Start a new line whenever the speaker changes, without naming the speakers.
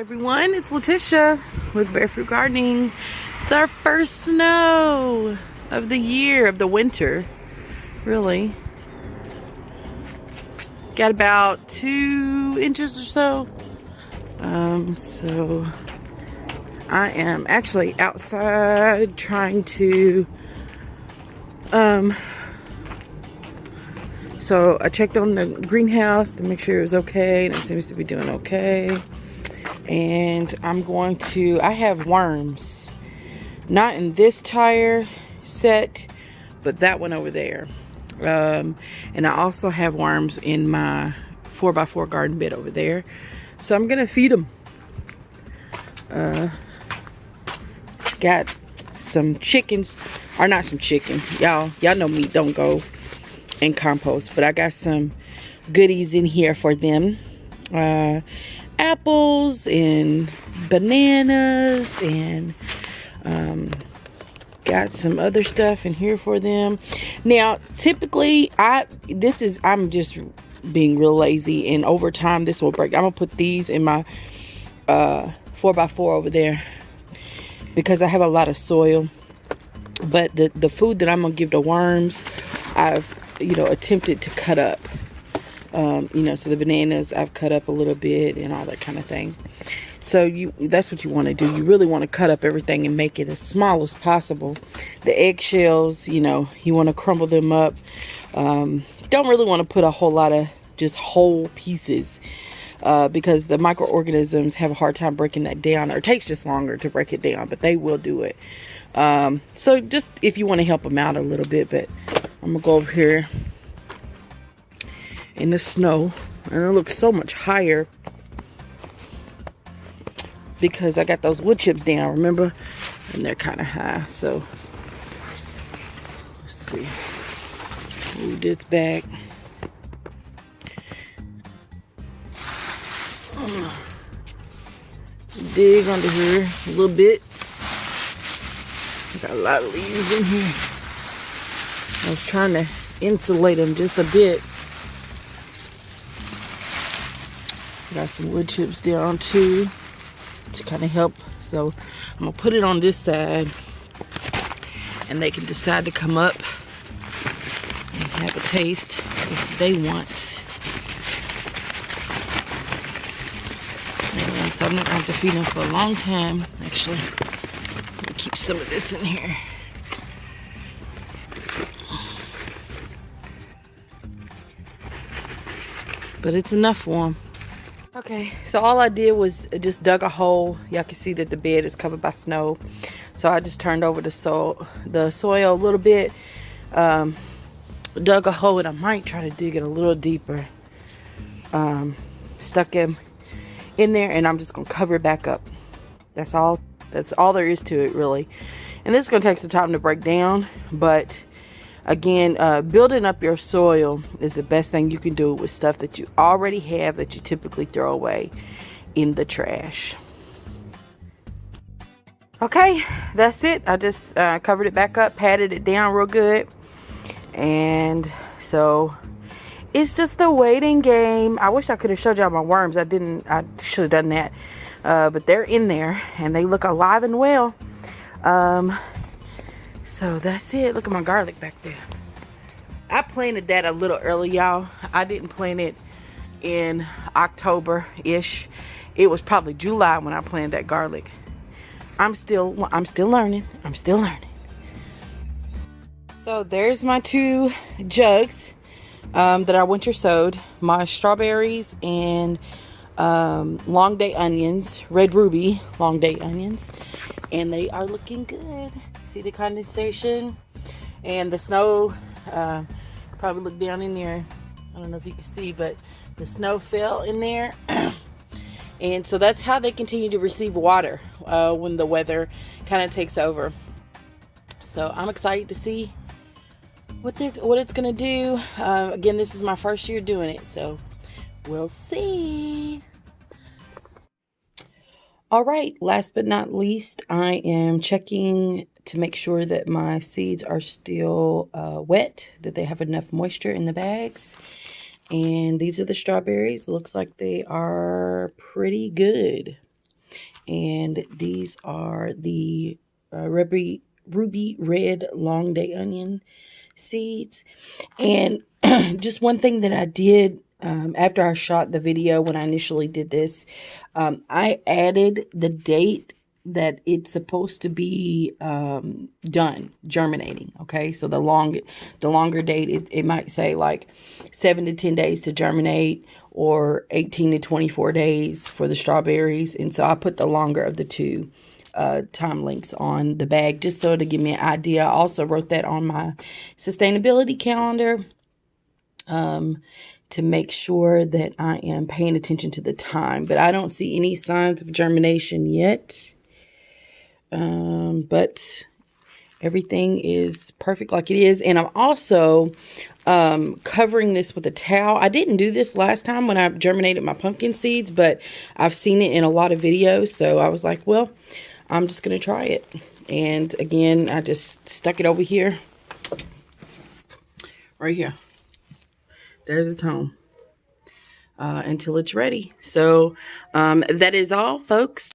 Everyone, it's Letitia with Barefoot Gardening. It's our first snow of the year, of the winter, really. Got about 2 inches or so. So I am actually outside trying to, so I checked on the greenhouse to make sure it was okay, and it seems to be doing okay. And I'm going to, I have worms, not in this tire set, but that one over there. And I also have worms in my 4x4 garden bed over there. So I'm gonna feed them. It's got some chickens, or not some chicken. Y'all know meat don't go in compost, but I got some goodies in here for them. Apples and bananas, and got some other stuff in here for them. Now typically I'm just being real lazy, and over time this will break. I'm gonna put these in my 4x4 over there because I have a lot of soil, but the food that I'm gonna give the worms, I've attempted to cut up. So the bananas I've cut up a little bit and all that kind of thing. So that's what you want to do. You really want to cut up everything and make it as small as possible. The eggshells, you want to crumble them up. Don't really want to put a whole lot of just whole pieces because the microorganisms have a hard time breaking that down, or it takes just longer to break it down, but they will do it. So just if you want to help them out a little bit, but I'm gonna go over here in the snow, and it looks so much higher because I got those wood chips down, remember, and they're kind of high. So let's see, move this back. Dig under here a little bit. Got a lot of leaves in here. I was trying to insulate them just a bit. Got some wood chips down too to kind of help. So I'm gonna put it on this side, and they can decide to come up and have a taste if they want. And so I'm not gonna have to feed them for a long time. Actually, let me keep some of this in here. But it's enough for them. Okay, so all I did was just dug a hole. Y'all can see that the bed is covered by snow. So I just turned over the soil a little bit. Dug a hole, and I might try to dig it a little deeper. Stuck him in there, and I'm just gonna cover it back up. That's all there is to it, really. And this is gonna take some time to break down, but again, building up your soil is the best thing you can do with stuff that you already have that you typically throw away in the trash. Okay, that's it. I just covered it back up, patted it down real good, and so it's just a waiting game. I wish I could have showed y'all my worms. I didn't. I should have done that, but they're in there and they look alive and well. So that's it. Look at my garlic back there. I planted that a little early, y'all. I didn't plant it in October-ish. It was probably July when I planted that garlic. I'm still learning. I'm still learning. So there's my 2 jugs that I winter sowed. My strawberries and long day onions, red ruby long day onions, and they are looking good. See the condensation and the snow. Probably look down in there. I don't know if you can see, but the snow fell in there. And so that's how they continue to receive water when the weather kind of takes over. So I'm excited to see what it's gonna do. Again, this is my first year doing it, so we'll see. All right, last but not least, I am checking to make sure that my seeds are still wet, that they have enough moisture in the bags. And these are the strawberries. Looks like they are pretty good. And these are the ruby red long day onion seeds. And just one thing that I did after I shot the video when I initially did this, I added the date that it's supposed to be done germinating. Okay, so the longer date is, it might say like 7 to 10 days to germinate, or 18 to 24 days for the strawberries. And so I put the longer of the two time links on the bag, just so to give me an idea. I also wrote that on my sustainability calendar to make sure that I am paying attention to the time. But I don't see any signs of germination yet. But everything is perfect like it is. And I'm also covering this with a towel. I didn't do this last time when I germinated my pumpkin seeds, but I've seen it in a lot of videos. So I was like, well, I'm just going to try it. And again, I just stuck it over here. Right here. There's its home. Until it's ready. So that is all, folks.